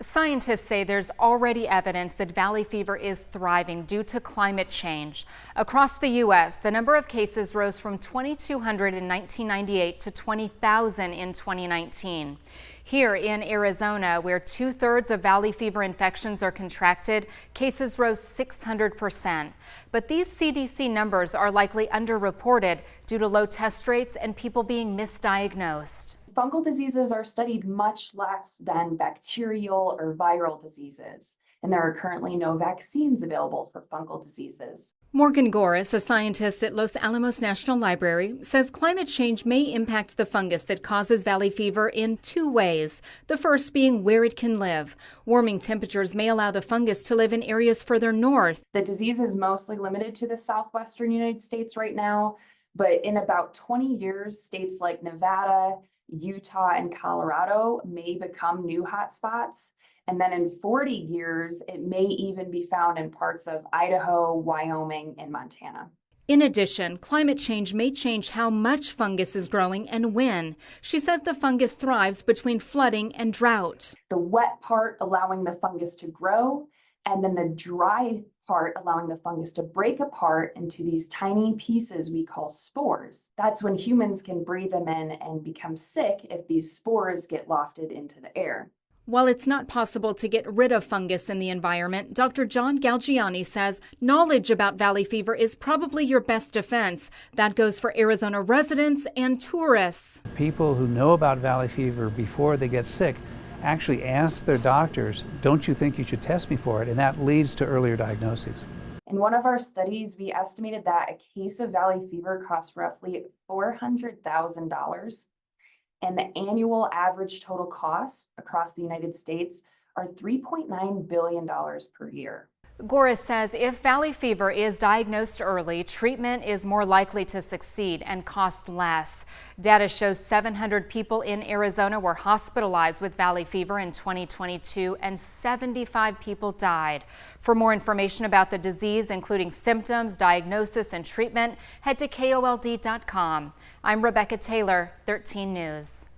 Scientists say there's already evidence that valley fever is thriving due to climate change. Across the U.S., the number of cases rose from 2,200 in 1998 to 20,000 in 2019. Here in Arizona, where 2/3 of valley fever infections are contracted, cases rose 600%. But these CDC numbers are likely underreported due to low test rates and people being misdiagnosed. Fungal diseases are studied much less than bacterial or viral diseases, and there are currently no vaccines available for fungal diseases. Morgan Goris, a scientist at Los Alamos National Library, says climate change may impact the fungus that causes valley fever in two ways. The first being where it can live. Warming temperatures may allow the fungus to live in areas further north. The disease is mostly limited to the southwestern United States right now, but in about 20 years, states like Nevada, Utah, and Colorado may become new hotspots. And then in 40 years, it may even be found in parts of Idaho, Wyoming, and Montana. In addition, climate change may change how much fungus is growing and when. She says the fungus thrives between flooding and drought. The wet part allowing the fungus to grow, and then the dry part allowing the fungus to break apart into these tiny pieces we call spores. That's when humans can breathe them in and become sick if these spores get lofted into the air. While it's not possible to get rid of fungus in the environment, Dr. John Galgiani says knowledge about valley fever is probably your best defense. That goes for Arizona residents and tourists. People who know about valley fever before they get sick actually ask their doctors, don't you think you should test me for it? And that leads to earlier diagnoses. In one of our studies, we estimated that a case of valley fever costs roughly $400,000. And the annual average total costs across the United States are $3.9 billion per year. Goris says if valley fever is diagnosed early, treatment is more likely to succeed and cost less. Data shows 700 people in Arizona were hospitalized with valley fever in 2022 and 75 people died. For more information about the disease, including symptoms, diagnosis, and treatment, head to KOLD.com. I'm Rebecca Taylor, 13 News.